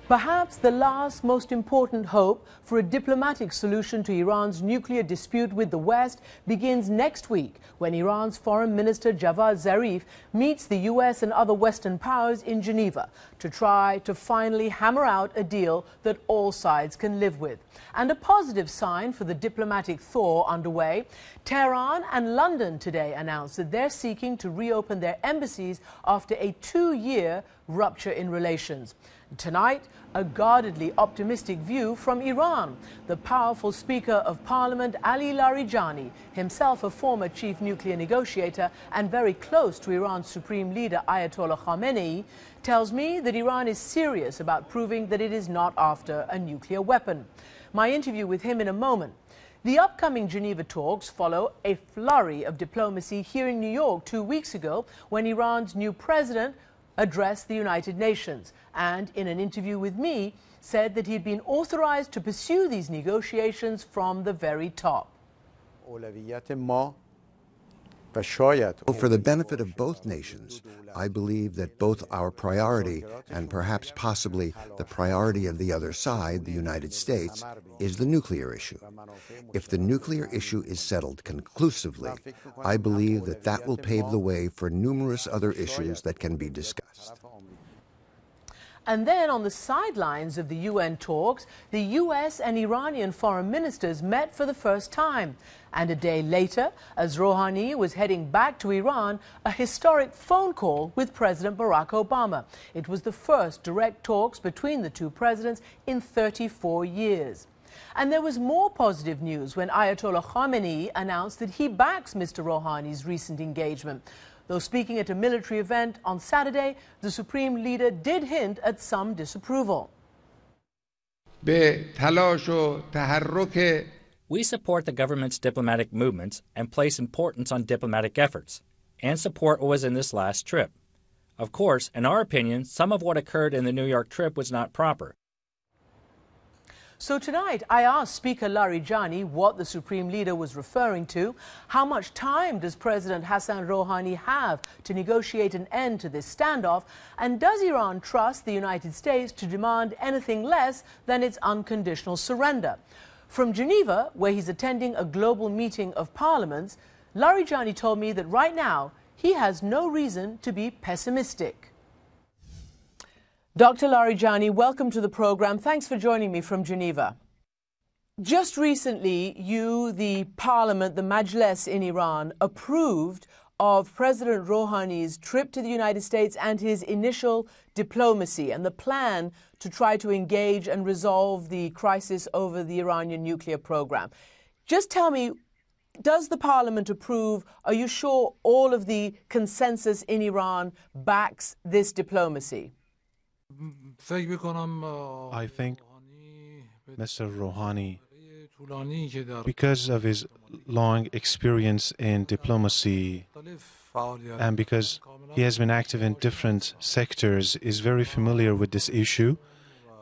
Perhaps the last most important hope for a diplomatic solution to Iran's nuclear dispute with the West begins next week when Iran's Foreign Minister Javad Zarif meets the US and other Western powers in Geneva to try to finally hammer out a deal that all sides can live with. And a positive sign for the diplomatic thaw underway, Tehran and London today announced that they're seeking to reopen their embassies after a 2-year rupture in relations. Tonight, a guardedly optimistic view from Iran. The powerful Speaker of Parliament, Ali Larijani, himself a former chief nuclear negotiator and very close to Iran's supreme leader, Ayatollah Khamenei, tells me that Iran is serious about proving that it is not after a nuclear weapon. My interview with him in a moment. The upcoming Geneva talks follow a flurry of diplomacy here in New York 2 weeks ago when Iran's new president addressed the United Nations and, in an interview with me, said that he'd been authorized to pursue these negotiations from the very top. For the benefit of both nations, I believe that both our priority and perhaps possibly the priority of the other side, the United States, is the nuclear issue. If the nuclear issue is settled conclusively, I believe that that will pave the way for numerous other issues that can be discussed. And then on the sidelines of the UN talks, the US and Iranian foreign ministers met for the first time. And a day later, as Rouhani was heading back to Iran, a historic phone call with President Barack Obama. It was the first direct talks between the two presidents in 34 years. And there was more positive news when Ayatollah Khamenei announced that he backs Mr. Rouhani's recent engagement. Though speaking at a military event on Saturday, the supreme leader did hint at some disapproval. We support the government's diplomatic movements and place importance on diplomatic efforts, and support what was in this last trip. Of course, in our opinion, some of what occurred in the New York trip was not proper. So tonight, I asked Speaker Larijani what the Supreme Leader was referring to. How much time does President Hassan Rouhani have to negotiate an end to this standoff? And does Iran trust the United States to demand anything less than its unconditional surrender? From Geneva, where he's attending a global meeting of parliaments, Larijani told me that right now, he has no reason to be pessimistic. Dr. Larijani, welcome to the program. Thanks for joining me from Geneva. Just recently, you, the parliament, the Majlis in Iran, approved of President Rouhani's trip to the United States and his initial diplomacy and the plan to try to engage and resolve the crisis over the Iranian nuclear program. Just tell me, does the parliament approve? Are you sure all of the consensus in Iran backs this diplomacy? I think Mr. Rouhani, because of his long experience in diplomacy and because he has been active in different sectors, is very familiar with this issue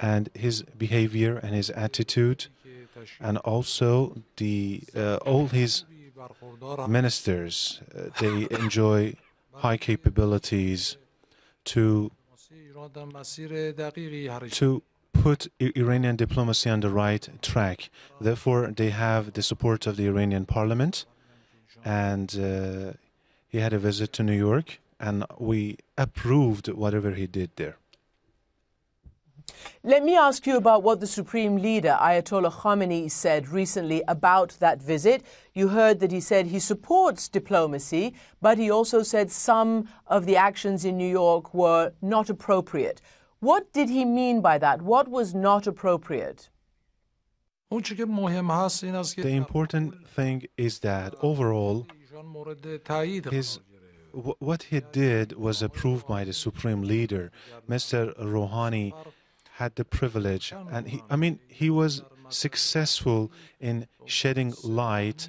and his behavior and his attitude, and also all his ministers, they enjoy high capabilities to put Iranian diplomacy on the right track. Therefore, they have the support of the Iranian parliament, and he had a visit to New York, and we approved whatever he did there. Let me ask you about what the Supreme Leader, Ayatollah Khamenei, said recently about that visit. You heard that he said he supports diplomacy, but he also said some of the actions in New York were not appropriate. What did he mean by that? What was not appropriate? The important thing is that overall, what he did was approved by the Supreme Leader. Mr. Rouhani had the privilege, and he was successful in shedding light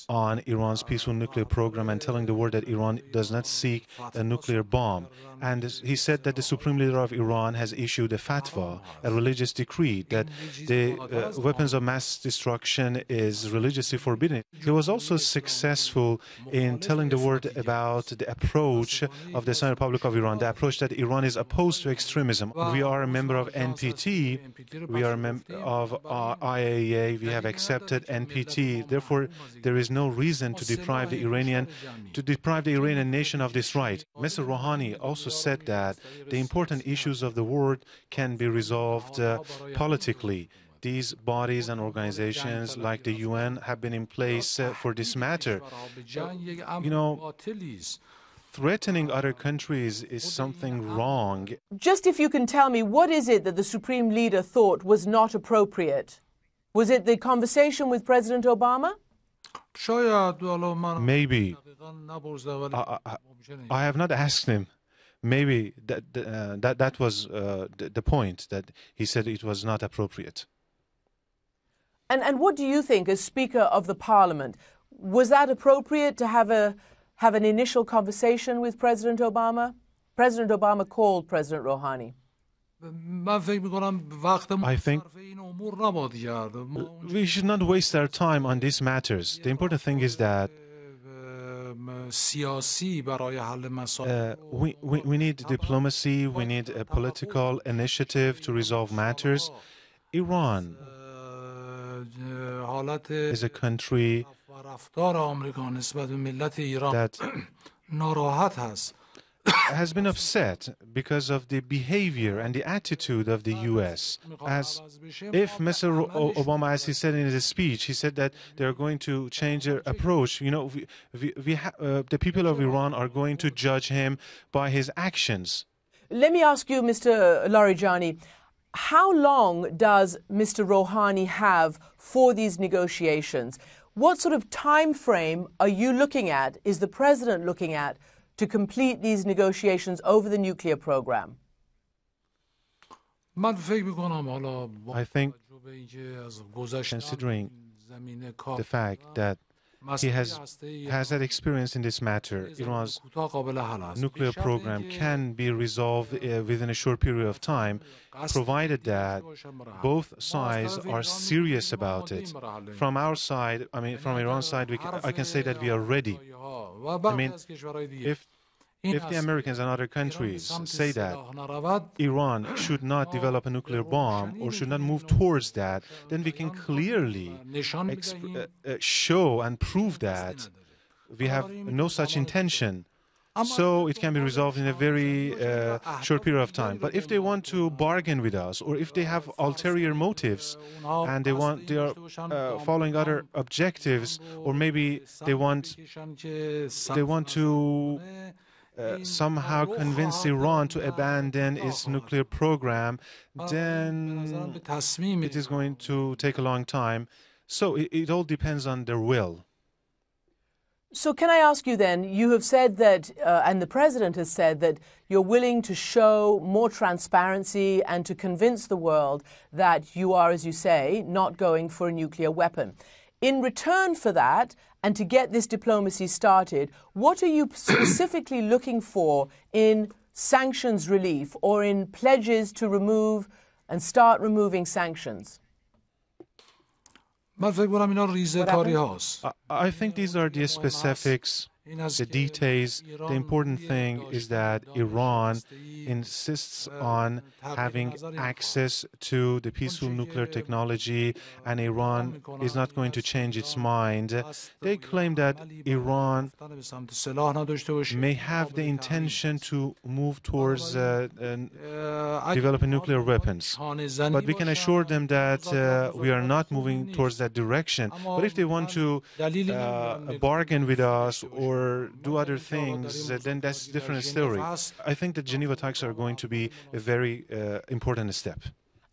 on Iran's peaceful nuclear program and telling the world that Iran does not seek a nuclear bomb. And he said that the Supreme Leader of Iran has issued a fatwa, a religious decree, that the weapons of mass destruction is religiously forbidden. He was also successful in telling the world about the approach of the Islamic Republic of Iran, the approach that Iran is opposed to extremism. We are a member of NPT, we are a member of IAEA, we have accepted NPT. Therefore, there is no reason to deprive the Iranian nation of this right. Mr. Rouhani also said that the important issues of the world can be resolved politically. These bodies and organizations like the UN have been in place for this matter. You know, threatening other countries is something wrong. Just if you can tell me, what is it that the Supreme Leader thought was not appropriate? Was it the conversation with President Obama? Maybe. I have not asked him. Maybe that was the point, that he said it was not appropriate. And what do you think, as Speaker of the Parliament, was that appropriate to have an initial conversation with President Obama? President Obama called President Rouhani. I think we should not waste our time on these matters. The important thing is that we need diplomacy, we need a political initiative to resolve matters. Iran is a country that has been upset because of the behavior and the attitude of the U.S. As if Mr. Obama, as he said in his speech, he said that they're going to change their approach. You know, the people of Iran are going to judge him by his actions. Let me ask you, Mr. Larijani, how long does Mr. Rouhani have for these negotiations? What sort of time frame are you looking at, is the President looking at, to complete these negotiations over the nuclear program? I think, considering the fact that he has had experience in this matter, Iran's nuclear program can be resolved within a short period of time, provided that both sides are serious about it. From our side, from Iran's side, I can say that we are ready. If the Americans and other countries say that Iran should not develop a nuclear bomb or should not move towards that, then we can clearly show and prove that we have no such intention. So it can be resolved in a very short period of time. But if they want to bargain with us, or if they have ulterior motives and they are following other objectives, or maybe they want to somehow convince Iran to abandon its nuclear program, then it is going to take a long time. So it all depends on their will. So can I ask you then, you have said that, and the President has said that you're willing to show more transparency and to convince the world that you are, as you say, not going for a nuclear weapon. In return for that, and to get this diplomacy started, what are you specifically looking for in sanctions relief or in pledges to remove and start removing sanctions? I think these are the specifics, the details. The important thing is that Iran insists on having access to the peaceful nuclear technology, and Iran is not going to change its mind. They claim that Iran may have the intention to move towards developing nuclear weapons. But we can assure them that we are not moving towards that direction. But if they want to bargain with us or do other things, then that's a different story. I think that Geneva talks are going to be a very important step.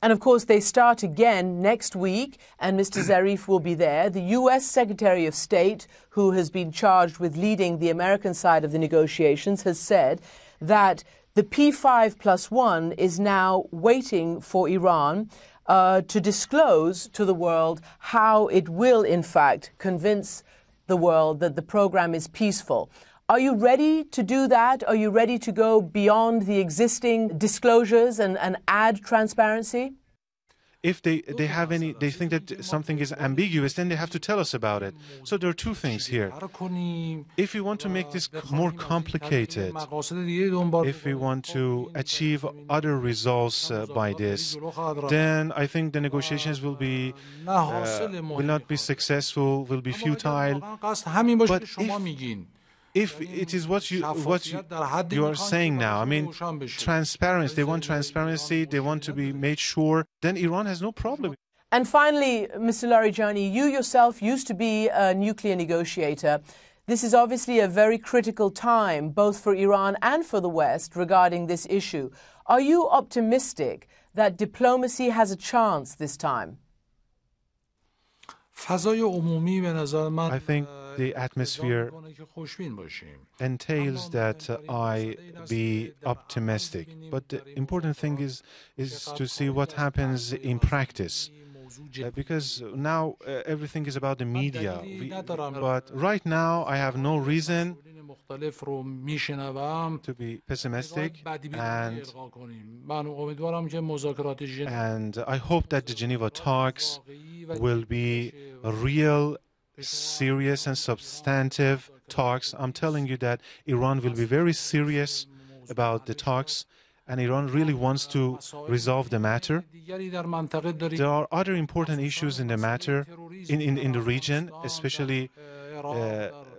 And of course, they start again next week, and Mr. Zarif will be there. The U.S. Secretary of State, who has been charged with leading the American side of the negotiations, has said that The P5+1 is now waiting for Iran to disclose to the world how it will, in fact, convince the world that the program is peaceful. Are you ready to do that? Are you ready to go beyond the existing disclosures and add transparency? If they think that something is ambiguous, then they have to tell us about it. So there are two things here. If we want to make this more complicated, if we want to achieve other results by this, then I think the negotiations will not be successful, will be futile. But if it is what you are saying now, I mean, transparency, they want transparency, they want to be made sure, then Iran has no problem. And finally, Mr. Larijani, you yourself used to be a nuclear negotiator. This is obviously a very critical time, both for Iran and for the West, regarding this issue. Are you optimistic that diplomacy has a chance this time? I think the atmosphere entails that I be optimistic. But the important thing is to see what happens in practice. Because now everything is about the media. But right now I have no reason to be pessimistic, and I hope that the Geneva talks will be real, serious and substantive talks. I'm telling you that Iran will be very serious about the talks, and Iran really wants to resolve the matter. There are other important issues in the matter, in the region, especially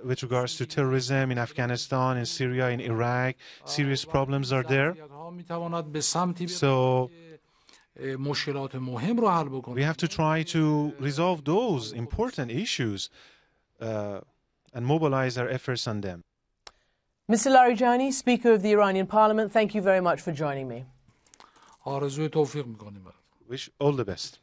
with regards to terrorism in Afghanistan, in Syria, in Iraq. Serious problems are there. So we have to try to resolve those important issues and mobilize our efforts on them. Mr. Larijani, Speaker of the Iranian Parliament, thank you very much for joining me. Wish all the best.